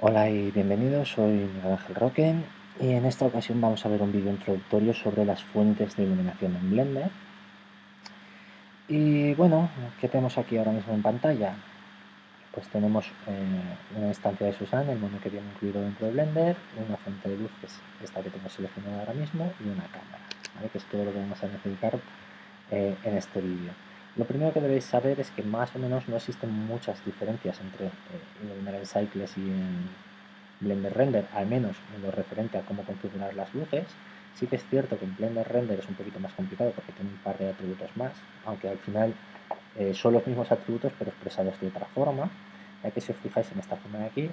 Hola y bienvenidos, soy Miguel Ángel Roque y en esta ocasión vamos a ver un vídeo introductorio sobre las fuentes de iluminación en Blender. Y bueno, ¿qué tenemos aquí ahora mismo en pantalla? Pues tenemos una instancia de Susan, el mono que viene incluido dentro de Blender, una fuente de luz, que es esta que tengo seleccionada ahora mismo, y una cámara, ¿vale? Que es todo lo que vamos a necesitar en este vídeo. Lo primero que debéis saber es que más o menos no existen muchas diferencias entre iluminar en Cycles y en Blender Render, al menos en lo referente a cómo configurar las luces. Sí que es cierto que en Blender Render es un poquito más complicado porque tiene un par de atributos más, aunque al final son los mismos atributos pero expresados de otra forma, ya que si os fijáis en esta zona de aquí,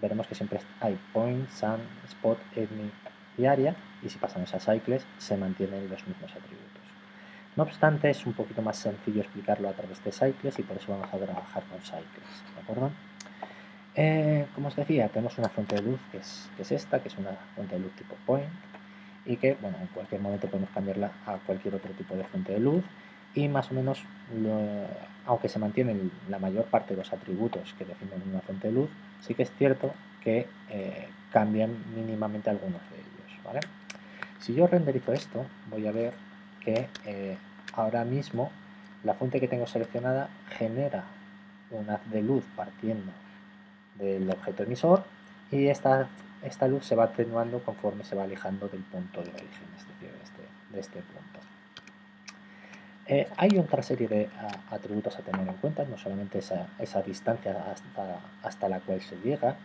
veremos que siempre hay Point, Sun, Spot, Ethnic y Area, y si pasamos a Cycles se mantienen los mismos atributos. No obstante, es un poquito más sencillo explicarlo a través de Cycles y por eso vamos a trabajar con Cycles, ¿de acuerdo? Como os decía, tenemos una fuente de luz que es esta, que es una fuente de luz tipo point, y que, bueno, en cualquier momento podemos cambiarla a cualquier otro tipo de fuente de luz, y más o menos, aunque se mantienen la mayor parte de los atributos que definen una fuente de luz, sí que es cierto que cambian mínimamente algunos de ellos, ¿vale? Si yo renderizo esto, voy a ver que ahora mismo la fuente que tengo seleccionada genera un haz de luz partiendo del objeto emisor y esta luz se va atenuando conforme se va alejando del punto de origen, es decir, de este punto. Hay otra serie de atributos a tener en cuenta, no solamente esa distancia hasta la cual se llega,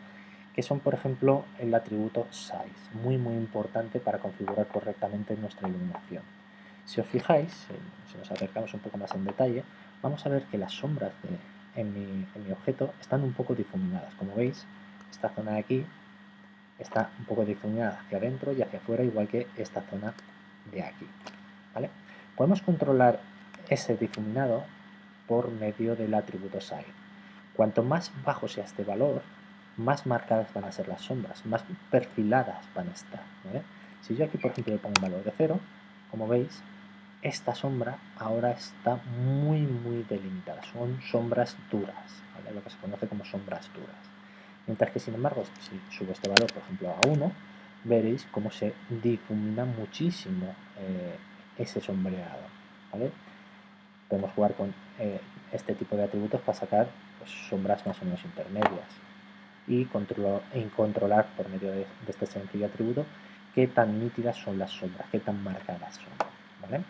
que son, por ejemplo, el atributo size, muy importante para configurar correctamente nuestra iluminación. Si os fijáis, si nos acercamos un poco más en detalle, vamos a ver que las sombras en mi objeto están un poco difuminadas. Como veis, esta zona de aquí está un poco difuminada hacia adentro y hacia afuera, igual que esta zona de aquí, ¿vale? Podemos controlar ese difuminado por medio del atributo size. Cuanto más bajo sea este valor, más marcadas van a ser las sombras, más perfiladas van a estar, ¿vale? Si yo aquí, por ejemplo, le pongo un valor de 0, como veis, esta sombra ahora está muy delimitada, son sombras duras, ¿vale? Lo que se conoce como sombras duras. Mientras que, sin embargo, si subo este valor, por ejemplo, a 1, veréis cómo se difumina muchísimo ese sombreado, ¿vale? Podemos jugar con este tipo de atributos para sacar pues, sombras más o menos intermedias y controlar por medio de este sencillo atributo qué tan nítidas son las sombras, qué tan marcadas son, ¿vale?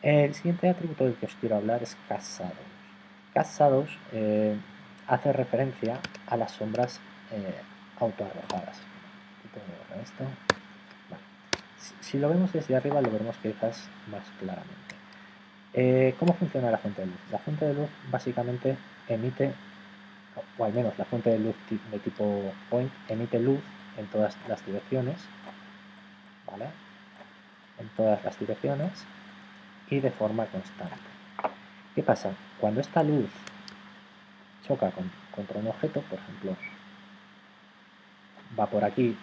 El siguiente atributo del que os quiero hablar es Cast Shadows. Cast Shadows hace referencia a las sombras autoarrojadas. Esto. Vale. Si lo vemos desde arriba lo veremos quizás más claramente. ¿Cómo funciona la fuente de luz? La fuente de luz básicamente emite, o al menos la fuente de luz de tipo point, emite luz en todas las direcciones, ¿vale? En todas las direcciones y de forma constante. ¿Qué pasa? Cuando esta luz choca contra un objeto, por ejemplo, va por aquí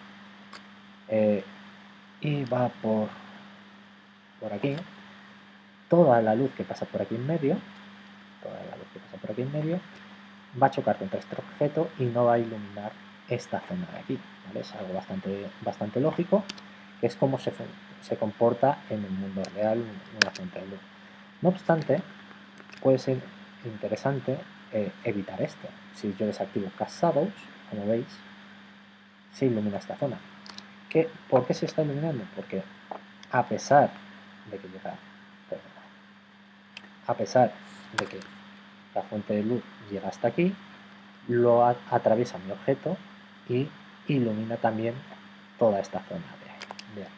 y va por aquí, toda la luz que pasa por aquí en medio, va a chocar contra este objeto y no va a iluminar esta zona de aquí, ¿vale? Es algo bastante lógico, que es como se comporta en el mundo real una fuente de luz. No obstante, puede ser interesante evitar esto. Si yo desactivo Cast Shadows, como veis, se ilumina esta zona. ¿Por qué se está iluminando? Porque a pesar de que la fuente de luz llega hasta aquí, lo atraviesa mi objeto y ilumina también toda esta zona de aquí,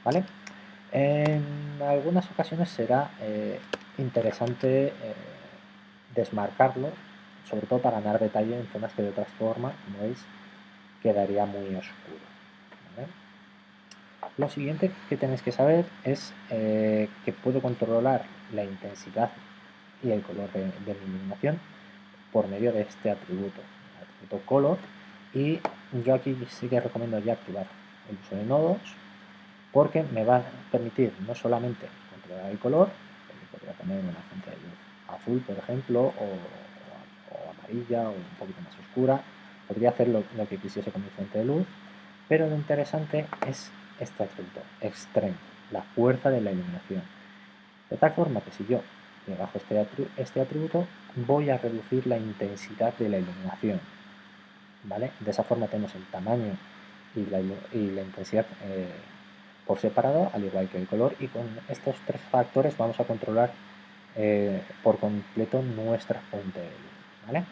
¿vale? En algunas ocasiones será interesante desmarcarlo, sobre todo para ganar detalle en zonas que de otra forma, como veis, quedaría muy oscuro, ¿vale? Lo siguiente que tenéis que saber es que puedo controlar la intensidad y el color de mi iluminación por medio de este atributo, el atributo color, y yo aquí sí que recomiendo ya activar el uso de nodos porque me va a permitir no solamente controlar el color, podría poner una fuente de luz azul, por ejemplo, o amarilla, o un poquito más oscura, Podría hacer lo que quisiese con mi fuente de luz, pero lo interesante es este atributo, Extreme, la fuerza de la iluminación. De tal forma que si yo le bajo este atributo, voy a reducir la intensidad de la iluminación, ¿vale? De esa forma tenemos el tamaño y la intensidad por separado, al igual que el color, y con estos tres factores vamos a controlar por completo nuestra fuente de luz, ¿vale?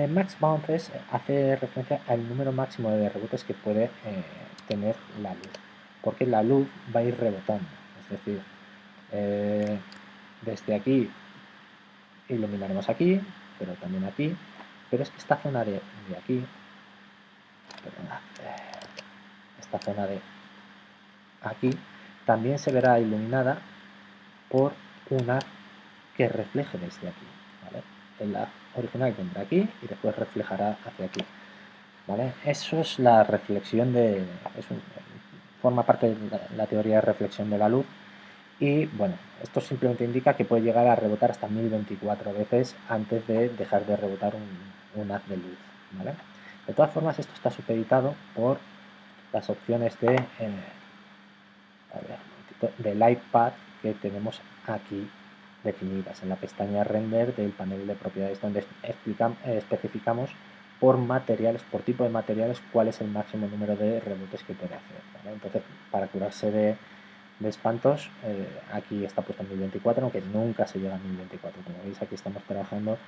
Max Bounces hace referencia al número máximo de rebotes que puede tener la luz, porque la luz va a ir rebotando, es decir, desde aquí iluminaremos aquí, pero también aquí, pero es que esta zona de aquí, perdona, esta zona de aquí también se verá iluminada por un haz que refleje desde aquí, ¿vale? El haz original vendrá aquí y después reflejará hacia aquí, ¿vale? Eso es la reflexión forma parte de la teoría de reflexión de la luz. Y bueno, esto simplemente indica que puede llegar a rebotar hasta 1024 veces antes de dejar de rebotar un haz de luz, ¿vale? De todas formas, esto está supeditado por las opciones de Light Path que tenemos aquí definidas en la pestaña Render del panel de propiedades, donde especificamos por materiales, por tipo de materiales, cuál es el máximo número de rebotes que puede hacer, ¿vale? Entonces, para curarse de espantos, aquí está puesto en 1024, aunque nunca se llega a 1024. Como veis, aquí estamos trabajando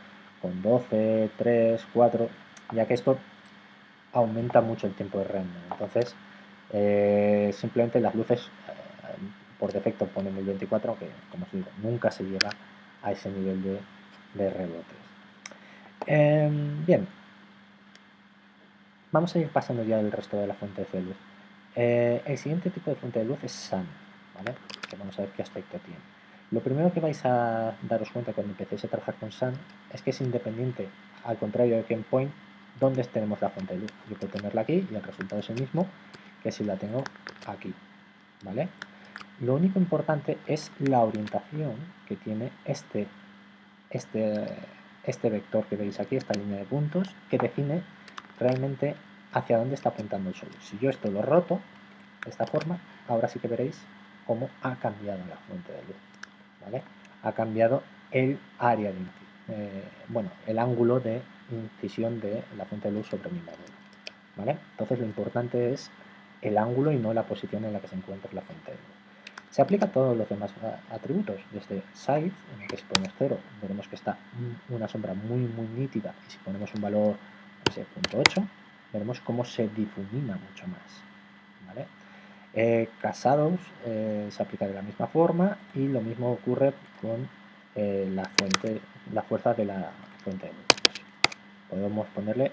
con 12, 3, 4, ya que esto aumenta mucho el tiempo de render. Entonces, simplemente las luces por defecto ponen 1024, aunque, como os digo, nunca se llega a ese nivel de rebotes. Bien, vamos a ir pasando ya el resto de las fuentes de luz. El siguiente tipo de fuente de luz es Sun, ¿vale? Que vamos a ver qué aspecto tiene. Lo primero que vais a daros cuenta cuando empecéis a trabajar con Sun es que es independiente, al contrario de que en Point, donde tenemos la fuente de luz. Yo puedo tenerla aquí y el resultado es el mismo que si la tengo aquí, ¿vale? Lo único importante es la orientación que tiene este vector que veis aquí, esta línea de puntos, que define realmente hacia dónde está apuntando el sol. Si yo esto lo roto de esta forma, ahora sí que veréis cómo ha cambiado la fuente de luz, ¿vale? Ha cambiado el área el ángulo de incisión de la fuente de luz sobre mi modelo, ¿vale? Entonces lo importante es el ángulo y no la posición en la que se encuentra la fuente de luz. Se aplica a todos los demás atributos, desde size, en el que si ponemos 0 veremos que está una sombra muy nítida, y si ponemos un valor, no sé, 0.8, veremos cómo se difumina mucho más, ¿vale? Casados se aplica de la misma forma y lo mismo ocurre con la fuerza de la fuente de luz. Podemos ponerle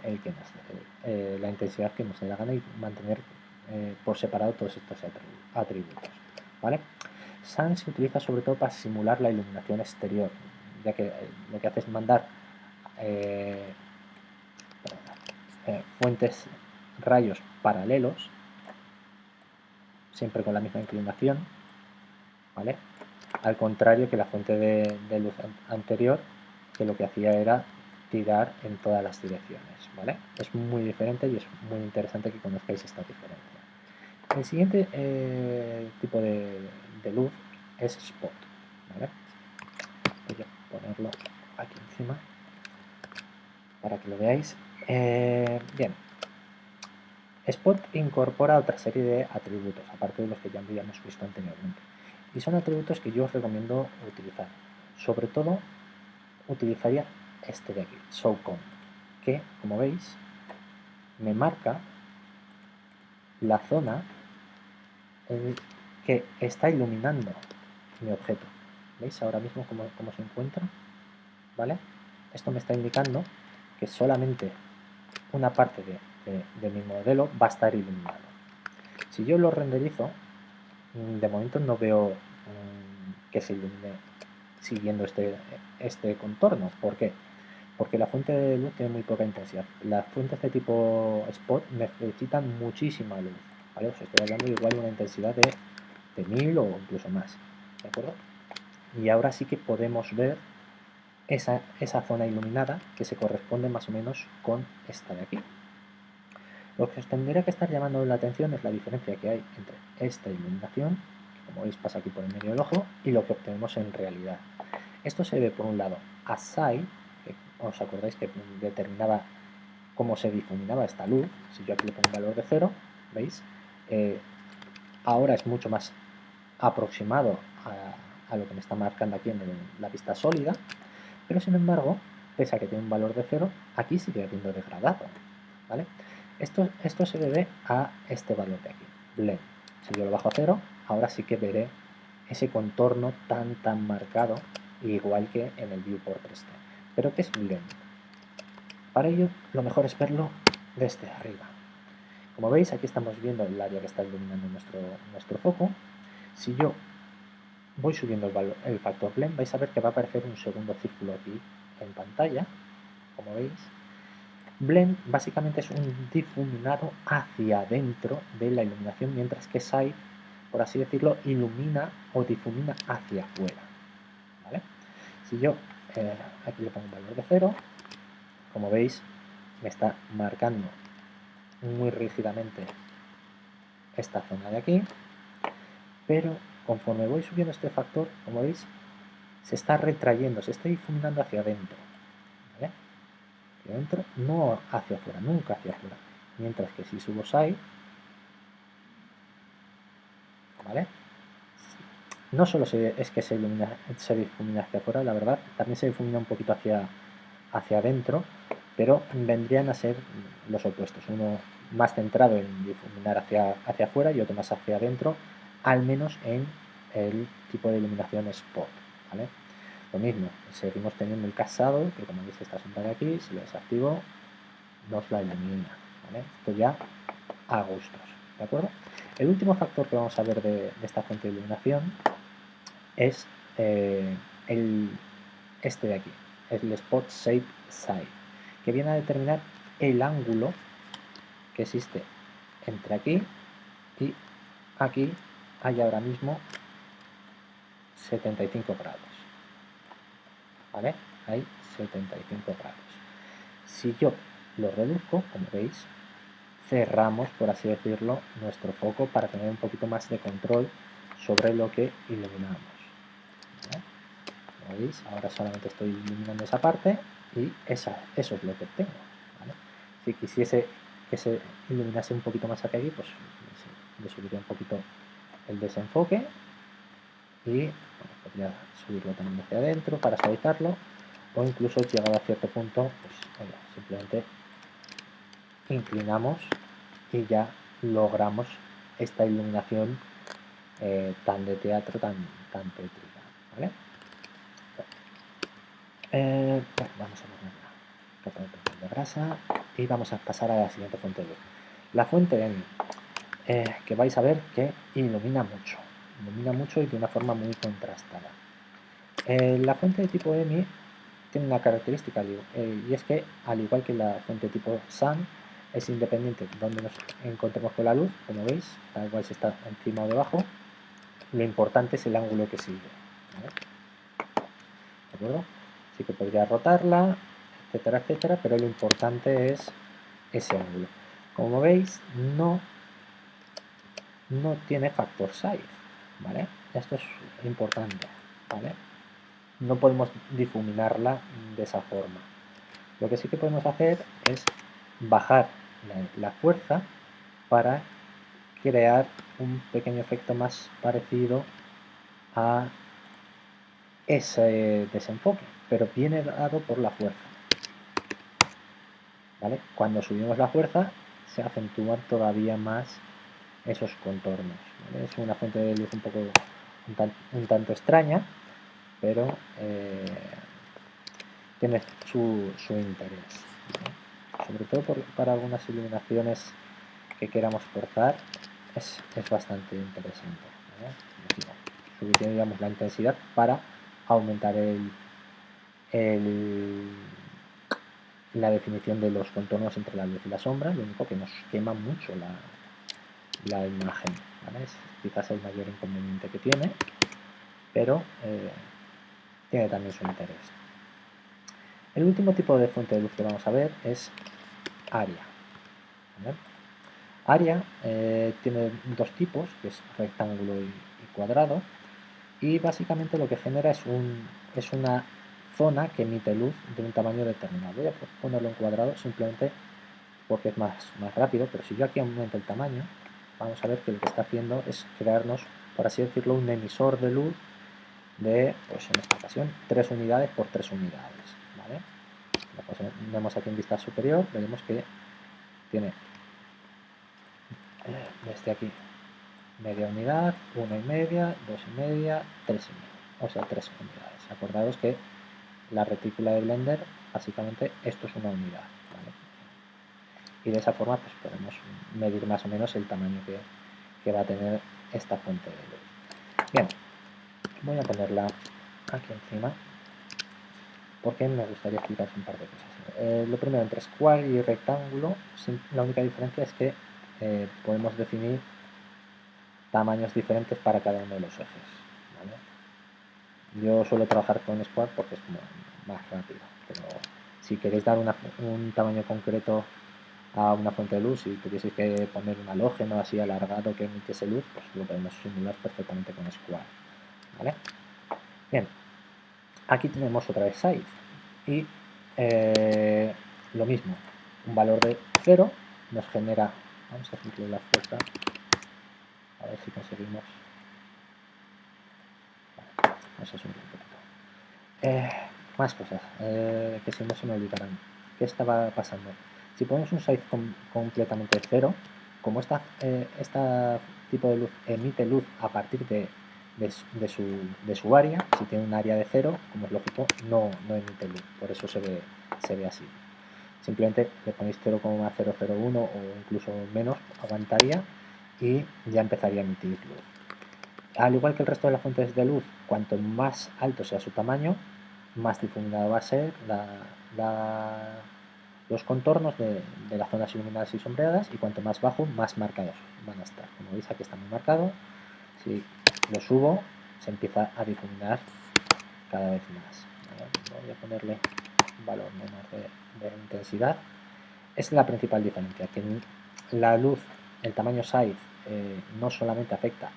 la intensidad que nos dé la gana y mantener por separado todos estos atributos, ¿vale? Sun se utiliza sobre todo para simular la iluminación exterior, ya que lo que hace es mandar fuentes, rayos paralelos, siempre con la misma inclinación, ¿vale? Al contrario que la fuente de luz anterior, que lo que hacía era tirar en todas las direcciones, ¿vale? Es muy diferente y es muy interesante que conozcáis esta diferencia. El siguiente tipo de luz es spot, ¿vale? Voy a ponerlo aquí encima para que lo veáis. Bien, Spot incorpora otra serie de atributos, aparte de los que ya habíamos visto anteriormente. Y son atributos que yo os recomiendo utilizar. Sobre todo, utilizaría este de aquí, ShowCon, que, como veis, me marca la zona en que está iluminando mi objeto. ¿Veis ahora mismo cómo se encuentra? ¿Vale? Esto me está indicando que solamente una parte de mi modelo va a estar iluminado. Si yo lo renderizo, de momento no veo que se ilumine siguiendo este contorno. ¿Por qué? Porque la fuente de luz tiene muy poca intensidad. Las fuentes de tipo spot necesitan muchísima luz, ¿vale? Os estoy hablando de igual una intensidad de 1000 o incluso más, ¿de acuerdo? Y ahora sí que podemos ver esa zona iluminada que se corresponde más o menos con esta de aquí. Lo que os tendría que estar llamando la atención es la diferencia que hay entre esta iluminación, que como veis pasa aquí por el medio del ojo, y lo que obtenemos en realidad. Esto se debe por un lado a Psi, que os acordáis que determinaba cómo se difuminaba esta luz. Si yo aquí le pongo un valor de 0, ¿veis? Ahora es mucho más aproximado a lo que me está marcando aquí en la vista sólida, pero sin embargo, pese a que tiene un valor de 0, aquí sigue habiendo degradado, ¿vale? Esto se debe a este valor de aquí, blend. Si yo lo bajo a 0, ahora sí que veré ese contorno tan marcado, igual que en el viewport 3D. ¿Pero qué es blend? Para ello, lo mejor es verlo desde arriba. Como veis, aquí estamos viendo el área que está iluminando nuestro foco. Si yo voy subiendo el factor blend, vais a ver que va a aparecer un segundo círculo aquí en pantalla, como veis. Blend básicamente es un difuminado hacia adentro de la iluminación, mientras que Side, por así decirlo, ilumina o difumina hacia afuera, ¿vale? Si yo aquí le pongo un valor de 0, como veis, me está marcando muy rígidamente esta zona de aquí, pero conforme voy subiendo este factor, como veis, se está retrayendo, se está difuminando hacia adentro, ¿vale? Hacia adentro, no hacia afuera, nunca hacia afuera. Mientras que si subo Side, ¿vale? No solo es que se difumina hacia afuera, la verdad, también se difumina un poquito hacia adentro, pero vendrían a ser los opuestos, uno más centrado en difuminar hacia afuera y otro más hacia adentro, al menos en el tipo de iluminación spot, ¿vale? Lo mismo, seguimos teniendo el casado, que como veis esta sombra de aquí, si lo desactivo, nos la ilumina, ¿vale? Esto ya a gustos, ¿de acuerdo? El último factor que vamos a ver de esta fuente de iluminación es este de aquí, el Spot Shape Side, que viene a determinar el ángulo que existe entre aquí y aquí. Hay ahora mismo 75 grados, ¿vale? Hay 75 grados. Si yo lo reduzco, como veis, cerramos, por así decirlo, nuestro foco para tener un poquito más de control sobre lo que iluminamos, ¿vale? Como veis, ahora solamente estoy iluminando esa parte y eso es lo que obtengo, ¿vale? Si quisiese que se iluminase un poquito más hacia aquí, pues le subiría un poquito el desenfoque y bueno, podría subirlo también hacia adentro para suavizarlo, o incluso llegado a cierto punto, pues oye, simplemente inclinamos y ya logramos esta iluminación tan de teatro, tan tétrica, ¿vale? Bueno, vamos a poner una capa de grasa y vamos a pasar a la siguiente fuente de luz. La fuente EMI, que vais a ver que ilumina mucho y de una forma muy contrastada. La fuente de tipo EMI tiene una característica y es que, al igual que la fuente de tipo SUN, es independiente donde nos encontremos con la luz, como veis, da igual si está encima o debajo, lo importante es el ángulo que sigue, ¿vale? ¿De acuerdo? Así que podría rotarla, etcétera, pero lo importante es ese ángulo. Como veis, no tiene factor size, ¿vale? Esto es importante, ¿vale? No podemos difuminarla de esa forma. Lo que sí que podemos hacer es bajar la fuerza para crear un pequeño efecto más parecido a ese desenfoque, pero viene dado por la fuerza, ¿vale? Cuando subimos la fuerza se acentúan todavía más esos contornos, ¿vale? Es una fuente de luz un tanto extraña, pero tiene su interés, ¿no? Sobre todo para algunas iluminaciones que queramos forzar, es bastante interesante, ¿no? Subiríamos la intensidad para aumentar la definición de los contornos entre la luz y la sombra. Lo único que nos quema mucho la imagen, ¿vale? Es quizás el mayor inconveniente que tiene, pero tiene también su interés. El último tipo de fuente de luz que vamos a ver es área. ¿Vale? Área tiene dos tipos, que es rectángulo y cuadrado, y básicamente lo que genera es una zona que emite luz de un tamaño determinado. Voy a ponerlo en cuadrado simplemente porque es más rápido, pero si yo aquí aumento el tamaño, vamos a ver que lo que está haciendo es crearnos, por así decirlo, un emisor de luz de, pues en esta ocasión, 3 unidades por 3 unidades. ¿Vale? Lo vemos aquí en vista superior, veremos que tiene desde aquí media unidad, 1,5, 2,5, 3,5, o sea 3 unidades. Acordaos que la retícula de Blender, básicamente esto es una unidad, ¿vale? Y de esa forma pues podemos medir más o menos el tamaño que va a tener esta fuente de luz. Bien, voy a ponerla aquí encima porque me gustaría explicaros un par de cosas. Lo primero, entre square y rectángulo, la única diferencia es que podemos definir tamaños diferentes para cada uno de los ejes. ¿Vale? Yo suelo trabajar con square porque es como más rápido, pero si queréis dar un tamaño concreto a una fuente de luz, si tuvieseis que poner un halógeno así alargado que emitiese luz, pues lo podemos simular perfectamente con square. ¿Vale? Bien, aquí tenemos otra vez size y lo mismo, un valor de 0 nos genera, vamos a hacerle la fuerza, a ver si conseguimos, vamos a subir un poquito. Más cosas que si no se me olvidarán. ¿Qué estaba pasando? Si ponemos un size completamente cero, como esta tipo de luz emite luz a partir de su área, si tiene un área de 0, como es lógico, no emite luz, por eso se ve así. Simplemente le ponéis 0,001 o incluso menos, aguantaría y ya empezaría a emitir luz. Al igual que el resto de las fuentes de luz, cuanto más alto sea su tamaño, más difuminado va a ser los contornos de las zonas iluminadas y sombreadas, y cuanto más bajo, más marcados van a estar. Como veis, aquí está muy marcado. Si lo subo, se empieza a difuminar cada vez más. Voy a ponerle un valor menor de intensidad. Esa es la principal diferencia, que la luz, el tamaño size, no solamente afecta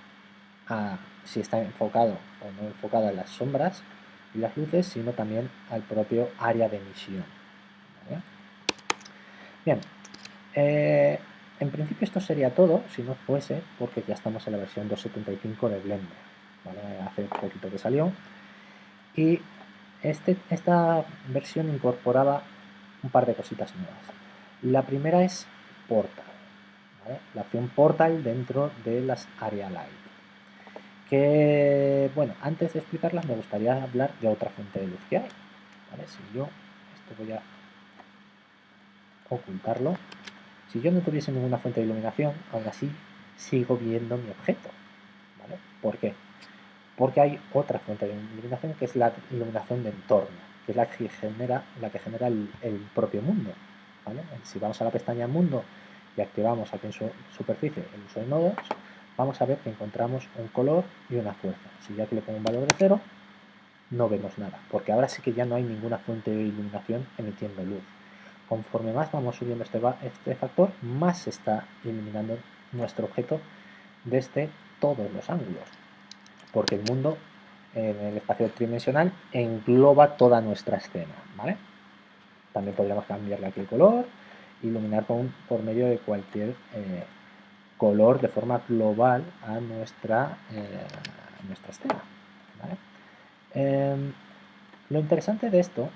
a si está enfocado o no enfocado en las sombras y las luces, sino también al propio área de emisión. ¿Vale? Bien, en principio esto sería todo, si no fuese porque ya estamos en la versión 2.75 de Blender. ¿Vale? Hace poquito que salió. Y esta versión incorporaba un par de cositas nuevas. La primera es Portal, ¿vale? La opción Portal dentro de las Area Light. Que, bueno, antes de explicarlas me gustaría hablar de otra fuente de luz que hay. ¿Vale? Si yo, esto voy a ocultarlo. Si yo no tuviese ninguna fuente de iluminación, aún así sigo viendo mi objeto. ¿Vale? ¿Por qué? Porque hay otra fuente de iluminación que es la iluminación de entorno, que es la que genera el propio mundo. ¿Vale? Si vamos a la pestaña Mundo y activamos aquí en su superficie el uso de nodos, vamos a ver que encontramos un color y una fuerza. Si yo aquí le pongo un valor de 0, no vemos nada, porque ahora sí que ya no hay ninguna fuente de iluminación emitiendo luz. Conforme más vamos subiendo este factor, más se está iluminando nuestro objeto desde todos los ángulos, porque el mundo en el espacio tridimensional engloba toda nuestra escena, ¿vale? También podríamos cambiarle aquí el color, iluminar por medio de cualquier color de forma global a nuestra escena, ¿vale? Lo interesante de esto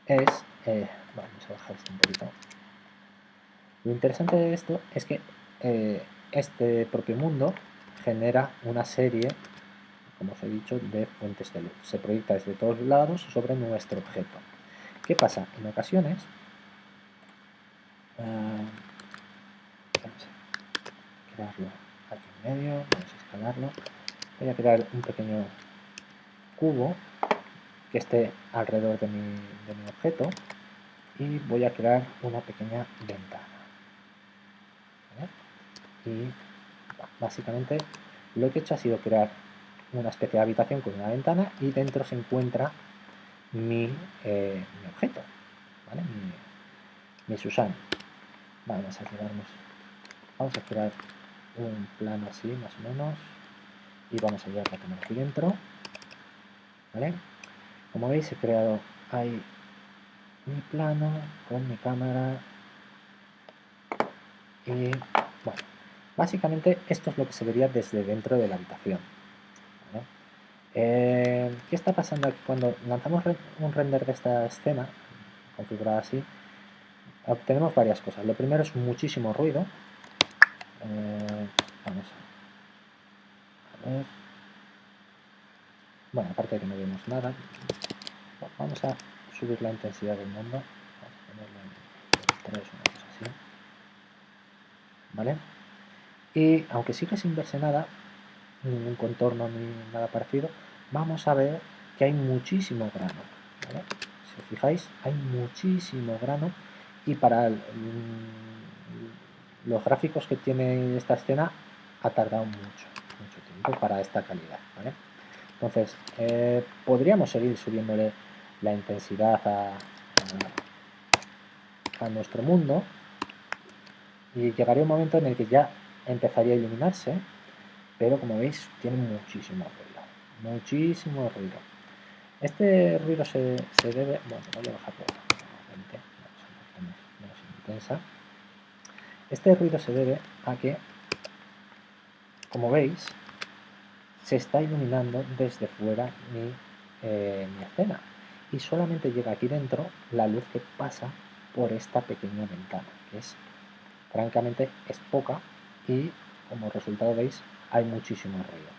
es, vamos a bajar esto un poquito. Lo interesante de esto es que este propio mundo genera una serie, como os he dicho, de fuentes de luz. Se proyecta desde todos lados sobre nuestro objeto. ¿Qué pasa? En ocasiones, vamos a crearlo aquí en medio, vamos a escalarlo. Voy a crear un pequeño cubo que esté alrededor de mi objeto y voy a crear una pequeña ventana. ¿Vale? Y básicamente lo que he hecho ha sido crear una especie de habitación con una ventana y dentro se encuentra mi objeto, ¿vale? Mi Susan. Vamos a crear un plano así, más o menos, y vamos a llevar la cámara aquí dentro, ¿vale? Como veis, he creado ahí mi plano con mi cámara y, bueno, básicamente esto es lo que se vería desde dentro de la habitación, ¿vale? ¿Qué está pasando aquí? Cuando lanzamos un render de esta escena, configurada así, obtenemos varias cosas. Lo primero es muchísimo ruido. Vamos a ver. Bueno, aparte de que no vemos nada, vamos a subir la intensidad del mundo. Vamos a ponerla en 3, una cosa así. ¿Vale? Y aunque sigue sin verse nada, ningún contorno ni nada parecido, vamos a ver que hay muchísimo grano, ¿vale? Si os fijáis, hay muchísimo grano y para los gráficos que tiene esta escena ha tardado mucho tiempo para esta calidad, ¿vale? Entonces, podríamos seguir subiéndole la intensidad a nuestro mundo y llegaría un momento en el que ya empezaría a iluminarse, pero como veis tiene muchísimo ruido. Este ruido se debe, bueno, voy a bajarlo nuevamente, menos intensa. Este ruido se debe a que, como veis, se está iluminando desde fuera mi escena y solamente llega aquí dentro la luz que pasa por esta pequeña ventana, que francamente es poca y como resultado veis hay muchísimo ruido,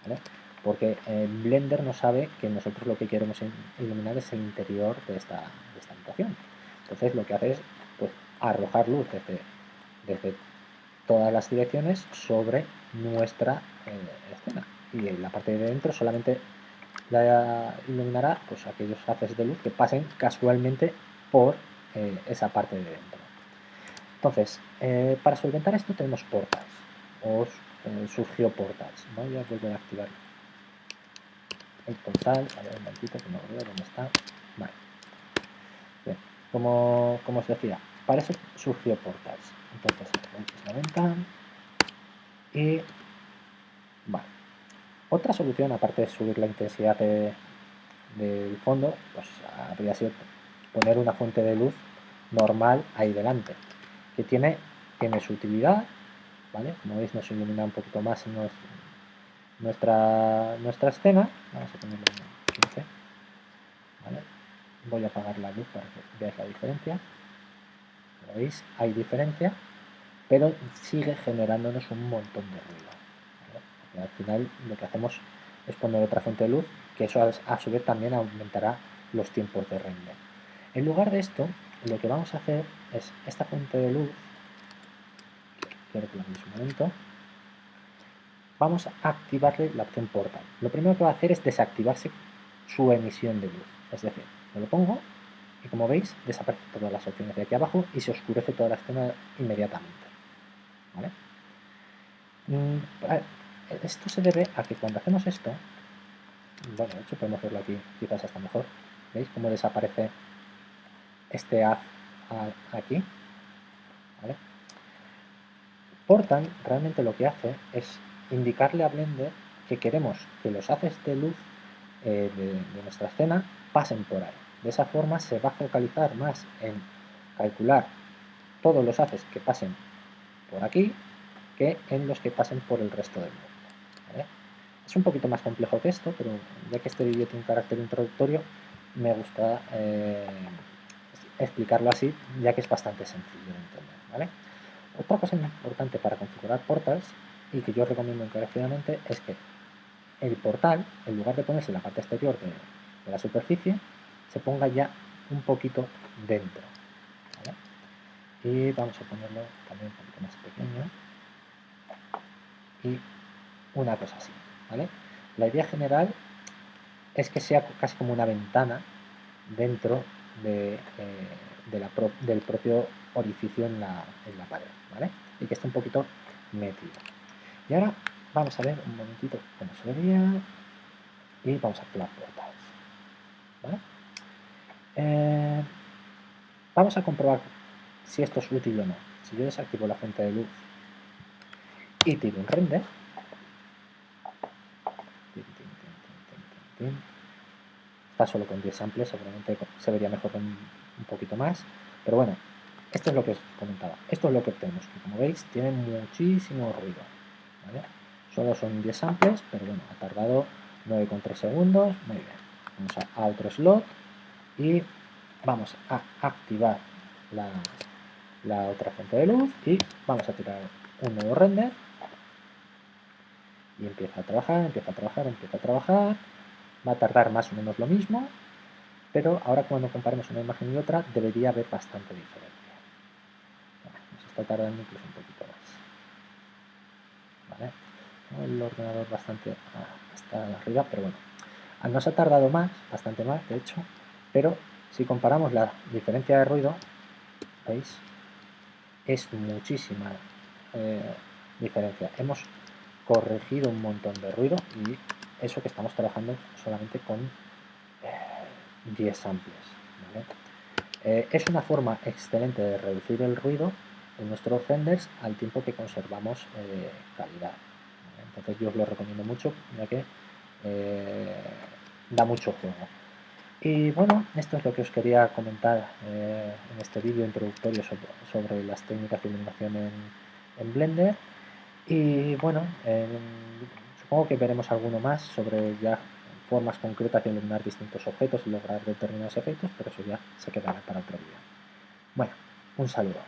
¿vale? Porque Blender no sabe que nosotros lo que queremos iluminar es el interior de esta habitación. Entonces lo que hace es pues, arrojar luz desde todas las direcciones sobre nuestra escena. Y en la parte de dentro solamente la iluminará pues, aquellos haces de luz que pasen casualmente por esa parte de dentro. Entonces, para solventar esto tenemos portals, o surgió portals. Voy a volver a activar el portal, a ver un momentito que no veo dónde está. Vale. Bien, como os decía, para eso surgió portals. Entonces, X90 y vale. Otra solución, aparte de subir la intensidad del fondo, pues habría sido poner una fuente de luz normal ahí delante, que tiene su utilidad, ¿vale? Como veis nos ilumina un poquito más nuestra escena. Vamos a ponerlo en 15, ¿vale? Voy a apagar la luz para que veáis la diferencia. Como veis, hay diferencia, pero sigue generándonos un montón de ruido, ¿vale? Al final lo que hacemos es poner otra fuente de luz, que eso a su vez también aumentará los tiempos de render. En lugar de esto, lo que vamos a hacer es esta fuente de luz, quiero que lo veáis un momento, vamos a activarle la opción portal. Lo primero que va a hacer es desactivarse su emisión de luz, es decir, me lo pongo y como veis desaparecen todas las opciones de aquí abajo y se oscurece toda la escena inmediatamente, ¿vale? Esto se debe a que cuando hacemos esto, bueno, de hecho podemos verlo aquí, quizás hasta mejor, ¿veis cómo desaparece este haz aquí? ¿Vale? Portal realmente lo que hace es indicarle a Blender que queremos que los haces de luz de nuestra escena pasen por ahí. De esa forma se va a focalizar más en calcular todos los haces que pasen por aquí que en los que pasen por el resto del mundo, ¿vale? Es un poquito más complejo que esto, pero ya que este vídeo tiene un carácter introductorio, me gusta explicarlo así, ya que es bastante sencillo de entender, ¿vale? Otra cosa importante para configurar portals, y que yo recomiendo encarecidamente, es que el portal, en lugar de ponerse en la parte exterior de la superficie, se ponga ya un poquito dentro, ¿vale? Y vamos a ponerlo también un poquito más pequeño y una cosa así, ¿vale? La idea general es que sea casi como una ventana dentro del propio orificio en la pared, ¿vale? Y que esté un poquito metido. Y ahora vamos a ver un momentito cómo se vería y vamos a activar portales, ¿vale? Vamos a comprobar si esto es útil o no. Si yo desactivo la fuente de luz y tiro un render, está solo con 10 samples, seguramente se vería mejor con un poquito más, pero bueno, esto es lo que os comentaba. Esto es lo que obtenemos, que como veis tiene muchísimo ruido, ¿vale? Solo son 10 samples, pero bueno, ha tardado 9,3 segundos, muy bien. Vamos a otro slot y vamos a activar la otra fuente de luz y vamos a tirar un nuevo render y empieza a trabajar, empieza a trabajar, empieza a trabajar. Va a tardar más o menos lo mismo, pero ahora cuando comparemos una imagen y otra debería haber bastante diferencia. Nos está tardando incluso un poquito más. ¿Vale? El ordenador bastante hasta arriba, pero bueno, nos ha tardado más, bastante más de hecho, pero si comparamos la diferencia de ruido, ¿veis? Es muchísima diferencia. Hemos corregido un montón de ruido y eso que estamos trabajando solamente con 10 samples. ¿Vale? Es una forma excelente de reducir el ruido en nuestros renders al tiempo que conservamos calidad. ¿Vale? Entonces yo os lo recomiendo mucho, ya que da mucho juego. Y bueno, esto es lo que os quería comentar en este vídeo introductorio sobre las técnicas de iluminación en Blender. Y bueno, supongo que veremos alguno más sobre ya formas concretas de iluminar distintos objetos y lograr determinados efectos, pero eso ya se quedará para otro vídeo. Bueno, un saludo.